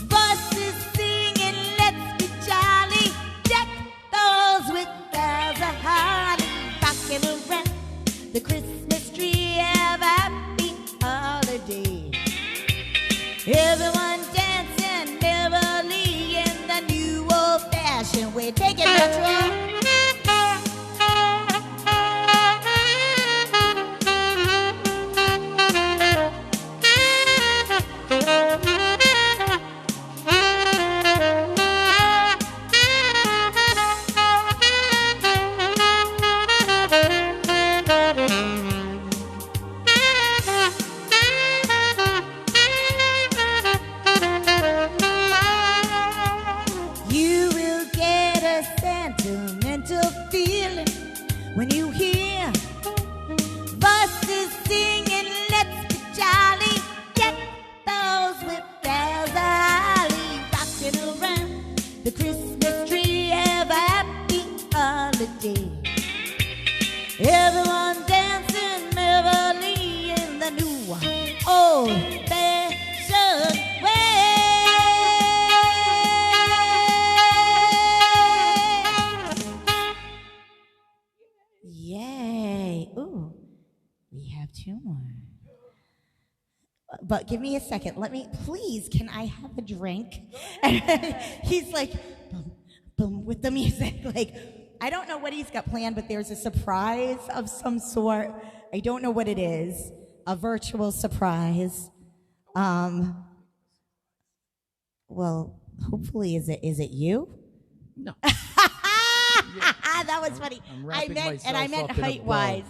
voices singing, "Let's be jolly, deck those with bells of holly." Rocking around the Christmas tree, have a happy holiday. Everyone dancing merrily in the new old-fashioned way. Take it, Metro. When you hear voices singing, "Let's be jolly, get those with bells of holly." Rocking around the Christmas tree, have a happy holiday. Everyone dancing merrily in the new old-fashioned way. Yay. Ooh, we have 2 more. But give me a second. Please, can I have a drink? And he's like, boom, boom, with the music. Like, I don't know what he's got planned, but there's a surprise of some sort. I don't know what it is. A virtual surprise. Well, hopefully, is it you? No. That was funny. I'm I wrapping meant myself up in a height-wise.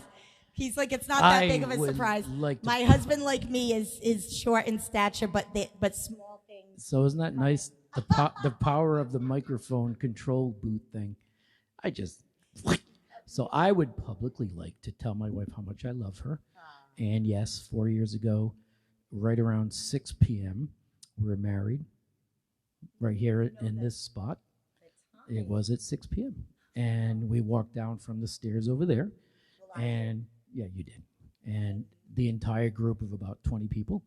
He's like, it's not that I big of a would surprise. like to- My husband, like me, is short in stature, but small things. So isn't that nice? The power of the microphone control booth thing. So I would publicly like to tell my wife how much I love her. And yes, 4 years ago, right around 6 p.m., we were married right here in this spot. It was at 6 p.m. And we walked down from the stairs over there. And yeah, you did. And the entire group of about 20 people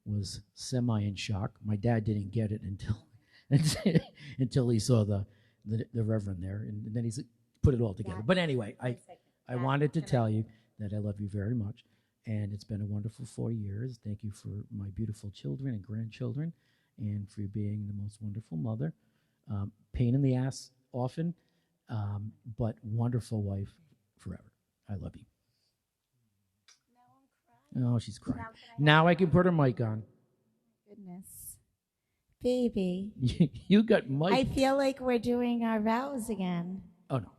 was semi in shock. My dad didn't get it until he saw the reverend there, and then he put it all together. But anyway, I wanted to tell you that I love you very much, and it's been a wonderful 4 years. Thank you for my beautiful children and grandchildren, and for being the most wonderful mother. Pain in the ass often, but wonderful wife forever. I love you. Oh, she's crying. Now I can put her mic on. Goodness. Baby. You got mic. I feel like we're doing our vows again. Oh, no.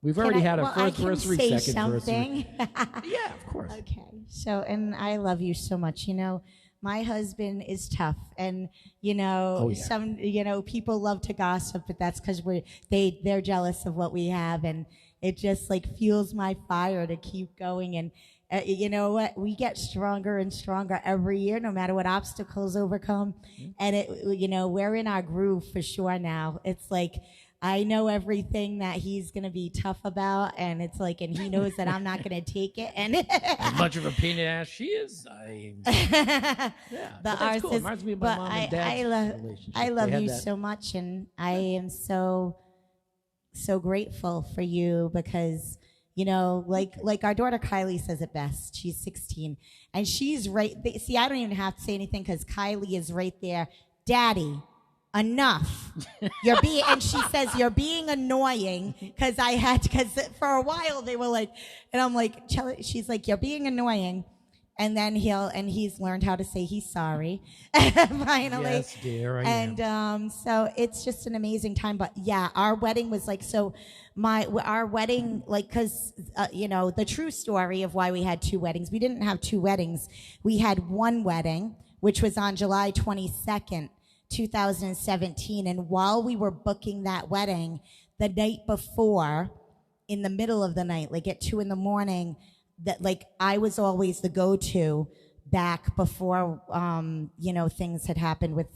We've already had our first anniversary, say second something. anniversary. Yeah, of course. Okay. So, and I love you so much. You know, my husband is tough, and some people love to gossip, but that's because they're jealous of what we have, and it just like fuels my fire to keep going. And you know what? We get stronger and stronger every year, no matter what obstacles overcome. And we're in our groove for sure now. It's like, I know everything that he's going to be tough about, and it's like, and he knows that I'm not going to take it. And as much of a pain in the ass she is, yeah, but that's cool. It reminds me of my mom and dad's relationship. I love you so much, and I am so grateful for you because, like our daughter Kylie says it best. She's 16, and she's right. See, I don't even have to say anything because Kylie is right there. Daddy, enough. And she says, you're being annoying because for a while they were like, and I'm like, she's like, you're being annoying. And then he's learned how to say he's sorry finally. Yes, dear, I am. So it's just an amazing time. But yeah, our wedding was like, our wedding, like, cause, the true story of why we had two weddings, we didn't have two weddings. We had one wedding, which was on July 22nd, 2017. And while we were booking that wedding, the night before, in the middle of the night, like at 2 a.m, that like I was always the go-to back before, things had happened with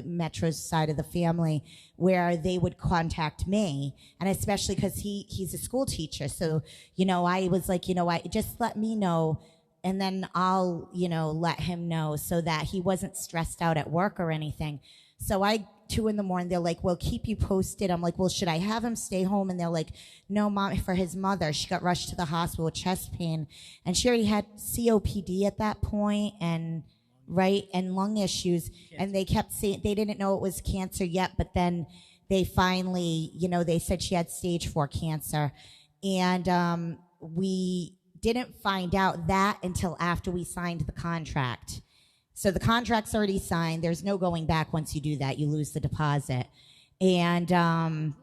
Metro's side of the family, where they would contact me, and especially because he's a school teacher. So, I was like, just let me know, and then I'll, let him know so that he wasn't stressed out at work or anything. So 2 a.m, they're like, well, keep you posted. I'm like, well, should I have him stay home? And they're like, no, Mom, for his mother. She got rushed to the hospital with chest pain. And she already had COPD at that point and lung issues. And they kept saying, they didn't know it was cancer yet, but then they finally, they said she had stage 4 cancer. And we didn't find out that until after we signed the contract. So the contract's already signed. There's no going back once you do that. You lose the deposit. And,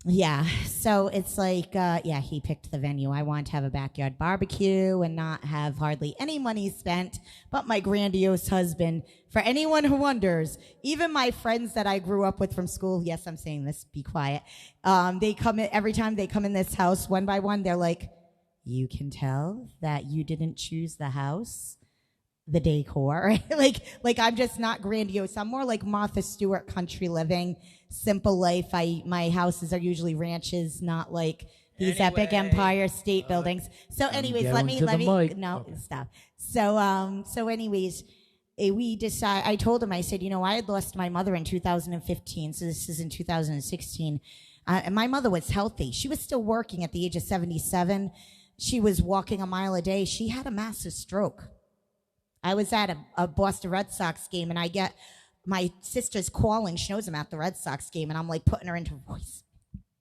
yeah, so it's like, he picked the venue. I want to have a backyard barbecue and not have hardly any money spent, but my grandiose husband. For anyone who wonders, even my friends that I grew up with from school, yes, I'm saying this, be quiet. They come in, every time they come in this house, one by one, they're like, you can tell that you didn't choose the house. The decor, right? like I'm just not grandiose. I'm more like Martha Stewart, country living, simple life. My houses are usually ranches, not like these epic Empire State buildings. So anyways, stop. So anyways, I told him, I said, I had lost my mother in 2015. So this is in 2016. And my mother was healthy. She was still working at the age of 77. She was walking a mile a day. She had a massive stroke. I was at a Boston Red Sox game, and I get my sister's calling. She knows I'm at the Red Sox game, and I'm like putting her into voice.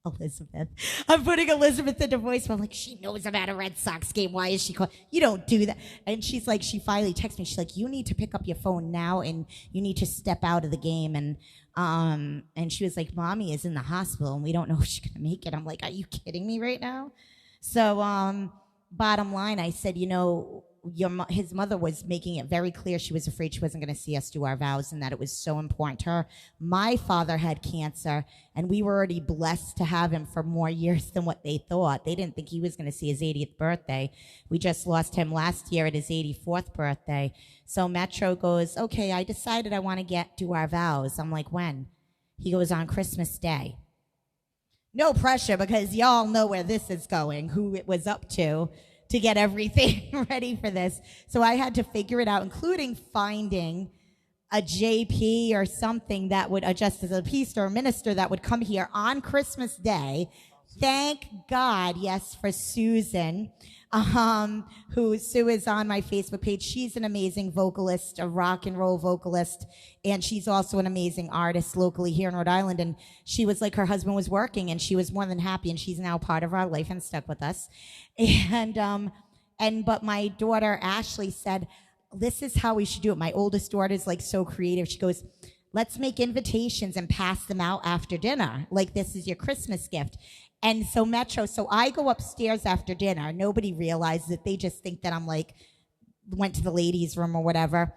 Elizabeth. I'm putting Elizabeth into voice. I'm like, she knows I'm at a Red Sox game. Why is she calling? You don't do that. And she's like, she finally texts me. She's like, you need to pick up your phone now, and you need to step out of the game. And she was like, Mommy is in the hospital, and we don't know if she's gonna make it. I'm like, are you kidding me right now? So bottom line, I said, his mother was making it very clear she was afraid she wasn't going to see us do our vows and that it was so important to her. My father had cancer, and we were already blessed to have him for more years than what they thought. They didn't think he was going to see his 80th birthday. We just lost him last year at his 84th birthday. So Metro goes, okay, I decided I want to do our vows. I'm like, when? He goes, on Christmas Day. No pressure, because y'all know where this is going, who it was up to get everything ready for this. So I had to figure it out, including finding a JP or something that would, a justice of the peace or a minister that would come here on Christmas Day. Thank God, yes, for Susan, Sue is on my Facebook page. She's an amazing vocalist, a rock and roll vocalist, and she's also an amazing artist locally here in Rhode Island. And she was like, her husband was working, and she was more than happy, and she's now part of our life and stuck with us. But my daughter Ashley said, this is how we should do it. My oldest daughter is like so creative. She goes, let's make invitations and pass them out after dinner. Like, this is your Christmas gift. And so so I go upstairs after dinner. Nobody realizes it. They just think that I'm like, went to the ladies' room or whatever.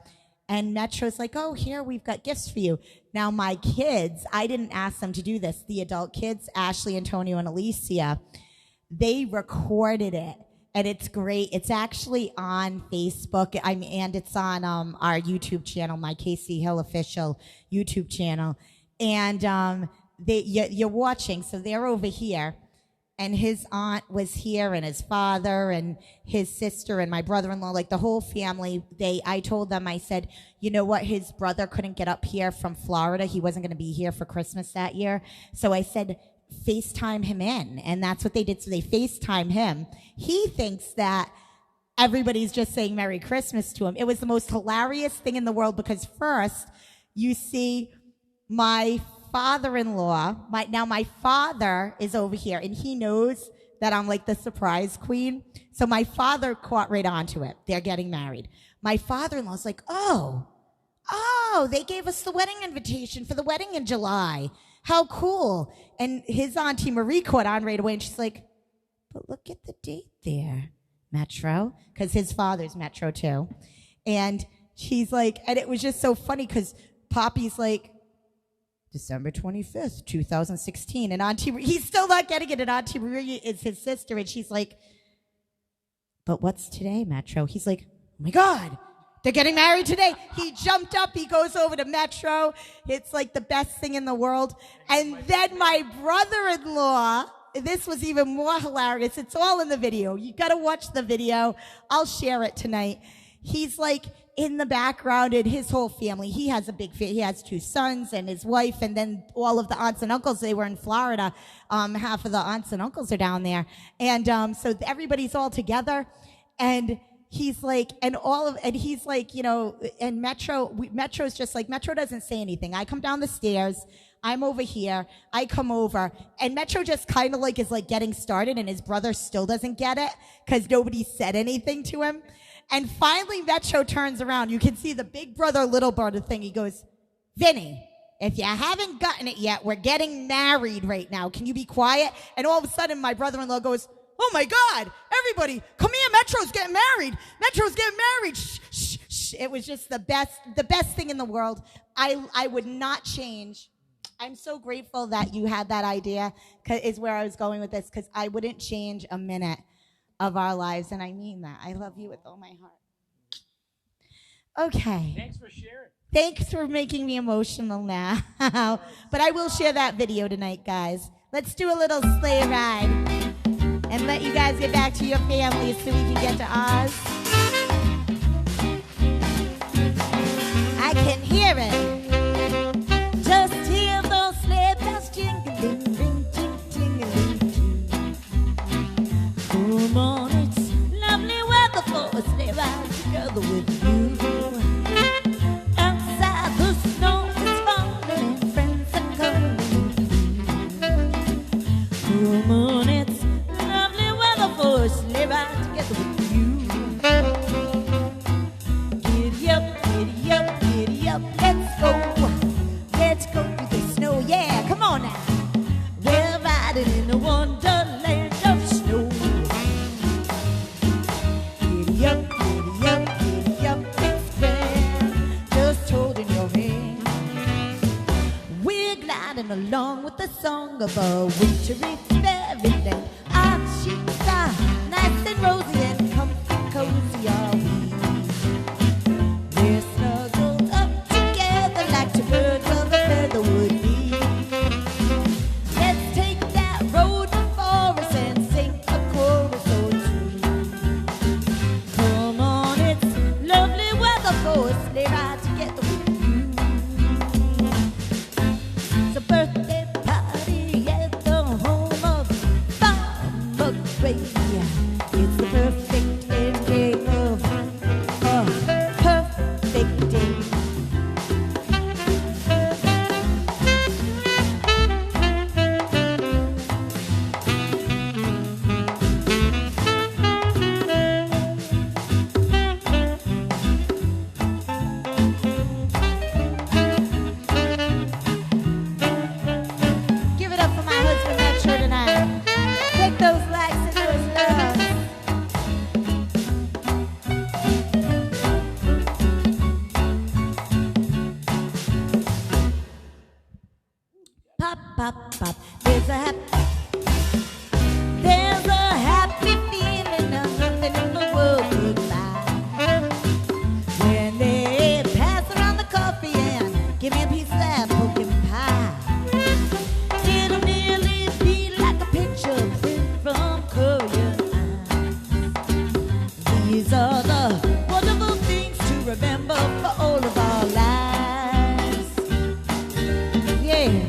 And Metro's like, oh, here, we've got gifts for you. Now, my kids, I didn't ask them to do this. The adult kids, Ashley, Antonio, and Alicia, they recorded it. And it's great. It's actually on Facebook, and it's on our YouTube channel, my Casey Hill official YouTube channel. And you're watching, so they're over here, and his aunt was here, and his father, and his sister, and my brother-in-law, like the whole family. I told them, I said, you know what, his brother couldn't get up here from Florida. He wasn't going to be here for Christmas that year. So I said, FaceTime him in, and that's what they did. So they FaceTime him. He thinks that everybody's just saying Merry Christmas to him. It was the most hilarious thing in the world, because first you see my father-in-law, my father is over here, and he knows that I'm like the surprise queen. So my father caught right onto it. They're getting married. My father-in-law's like, oh, they gave us the wedding invitation for the wedding in July. How cool. And his auntie Marie caught on right away, and she's like, but look at the date there, Metro, because his father's Metro too. And she's like, and it was just so funny, because Poppy's like, December 25th, 2016. And Auntie, he's still not getting it. And Auntie Marie is his sister. And she's like, but what's today, Metro? He's like, oh my God, they're getting married today. He jumped up. He goes over to Metro. It's like the best thing in the world. And then my brother-in-law, this was even more hilarious. It's all in the video. You got to watch the video. I'll share it tonight. He's like in the background, and his whole family. He has he has 2 sons and his wife, and then all of the aunts and uncles. They were in Florida. Half of the aunts and uncles are down there. And so everybody's all together. And he's like, and he's like, and Metro's just like, Metro doesn't say anything. I come down the stairs. I'm over here. I come over, and Metro just kind of like is like getting started, and his brother still doesn't get it because nobody said anything to him. And finally, Metro turns around. You can see the big brother, little brother thing. He goes, Vinny, if you haven't gotten it yet, we're getting married right now. Can you be quiet? And all of a sudden, my brother-in-law goes, oh my God, everybody, come here. Metro's getting married. Metro's getting married. Shh, shh, shh. It was just the best thing in the world. I would not change. I'm so grateful that you had that idea, is where I was going with this, because I wouldn't change a minute of our lives, and I mean that. I love you with all my heart. Okay. Thanks for sharing. Thanks for making me emotional now. But I will share that video tonight, guys. Let's do a little sleigh ride and let you guys get back to your families so we can get to Oz. I can hear it. Just hear those sleigh bells jingling, ring, ting, tingling. Come on, it's lovely weather for a sleigh ride together with you. Outside the snow is falling and friends are coming. Come on, it's lovely weather for a sleigh ride together with you. Giddy up, let's go. sing along with the song of a wintry fairyland. Our cheeks are nice and rosy and comfy cozy are we. We're snuggled up together like two birds of a feather would be. Let's take that road before us and sing a chorus or two. Come on, it's lovely weather for a sleigh ride together with you. It's a birthday party at the home of Farmer Gray. It's the perfect ending of a perfect day. Give it up for my husband, Metro, tonight. Take those likes and those loves. Pop, pop, pop. There's a happy feeling nothing in the world could buy. When they pass around the coffee and give me a piece of that pumpkin pie. It'll nearly be like a picture print from Korean eyes. These are the wonderful things to remember for all of our lives. Yeah.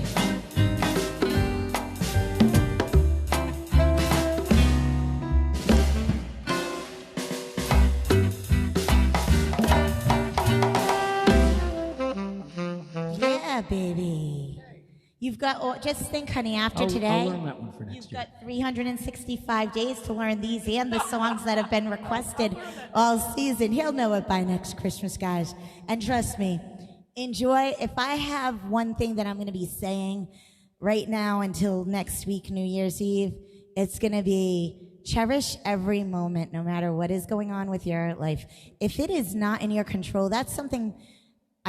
Yeah, baby. You've got, just think, honey, after I'll today, learn that one for next you've year. got 365 days to learn these and the songs that have been requested all season. He'll know it by next Christmas, guys. And trust me, enjoy. If I have one thing that I'm going to be saying right now until next week, New Year's Eve, it's going to be cherish every moment, no matter what is going on with your life. If it is not in your control, that's something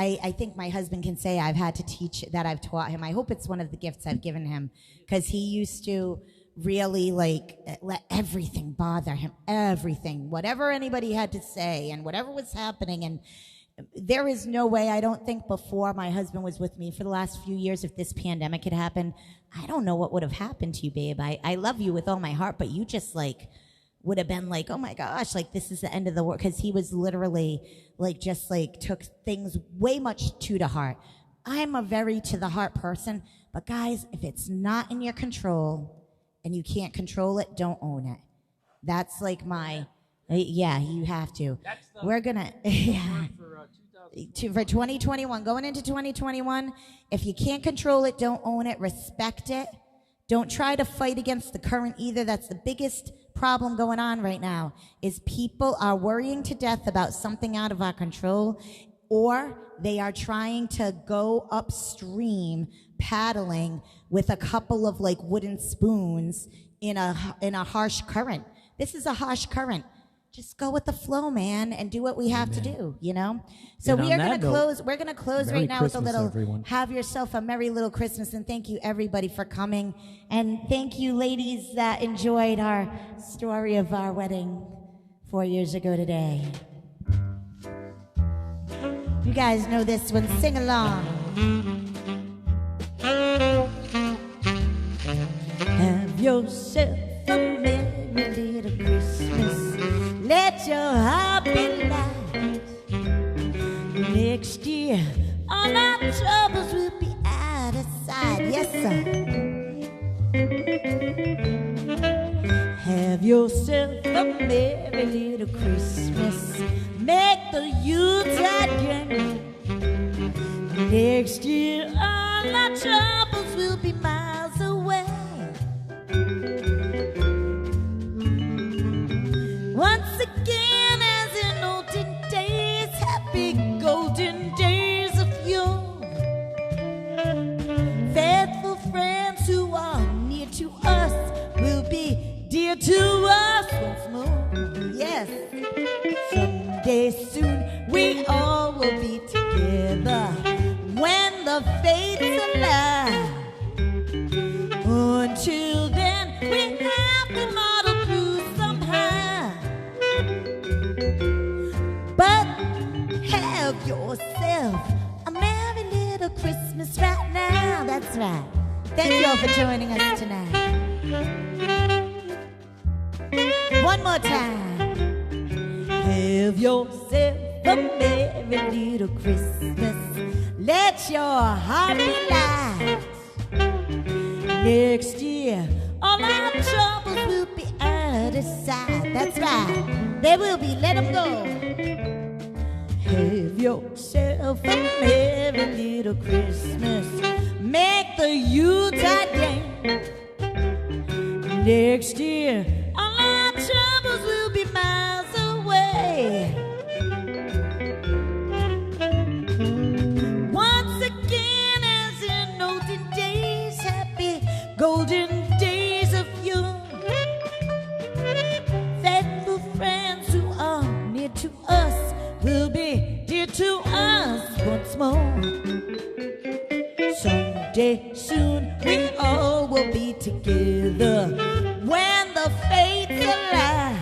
I think my husband can say I've had to teach, that I've taught him. I hope it's one of the gifts I've given him, because he used to really let everything bother him, everything, whatever anybody had to say and whatever was happening. And there is no way, I don't think before my husband was with me for the last few years, if this pandemic had happened, I don't know what would have happened to you, babe. I love you with all my heart, but you just would have been like, oh my gosh, this is the end of the world. Because he was literally took things way much to the heart. I'm a very to the heart person, but guys, if it's not in your control and you can't control it, don't own it. That's yeah, you have to. We're gonna, yeah. For 2021, going into 2021, if you can't control it, don't own it, respect it. Don't try to fight against the current either. That's the biggest problem going on right now, is people are worrying to death about something out of our control, or they are trying to go upstream paddling with a couple of wooden spoons in a harsh current. This is a harsh current. Just go with the flow, man, and do what we have to do, So And we on are going that to note, close. We're going to close Merry right now with a Christmas, little everyone. have yourself a merry little Christmas, and thank you everybody for coming. And thank you ladies that enjoyed our story of our wedding 4 years ago today. You guys know this one. Sing along. Have yourself a merry little Christmas. Let your heart be light. Next year, all our troubles will be out of sight. Yes, sir. Have yourself a merry little Christmas. Make the Yuletide journey. Next year, all our troubles will be miles away. Once again, as in olden days, happy golden days of yore. Faithful friends who are near to us will be dear to us once more. Yes, someday soon we all will be together when the fates allow. yourself a merry little Christmas right now. That's right. Thank you all for joining us tonight. One more time. Have yourself a merry little Christmas. Let your heart be light. Next year, all our troubles will be out of sight. That's right. They will be. Let them go. Have yourself a merry little Christmas. Make the Yuletide game. Next year, all our troubles will be miles away. Once again, as in olden days, happy golden days of yore. Faithful friends who are near to us will be dear to us once more. Someday soon we all will be together when the fates allow.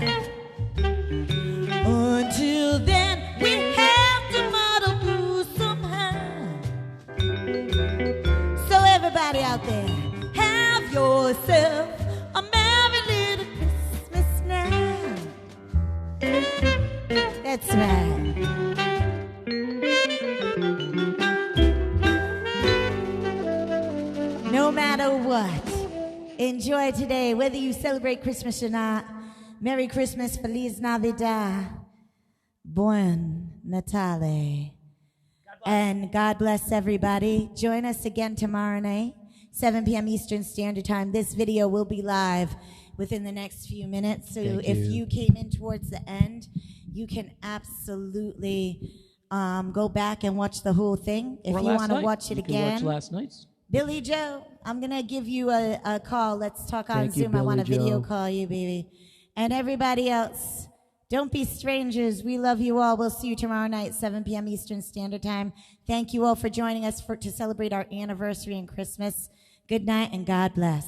Until then we have to muddle through somehow. So everybody out there, have yourself a merry little Christmas now. That's right. No matter what, enjoy today, whether you celebrate Christmas or not. Merry Christmas, Feliz Navidad, Buen Natale, and God bless everybody. Join us again tomorrow night, 7 p.m. Eastern Standard Time. This video will be live within the next few minutes, so Thank if you. you came in towards the end, you can absolutely go back and watch the whole thing. If Or you last want to night. watch it You can again. watch last night's. Billy Joe, I'm going to give you a call. Let's talk on Thank you, Zoom. I want to Billy video Joe. call you, baby. And everybody else, don't be strangers. We love you all. We'll see you tomorrow night, 7 p.m. Eastern Standard Time. Thank you all for joining us to celebrate our anniversary and Christmas. Good night and God bless.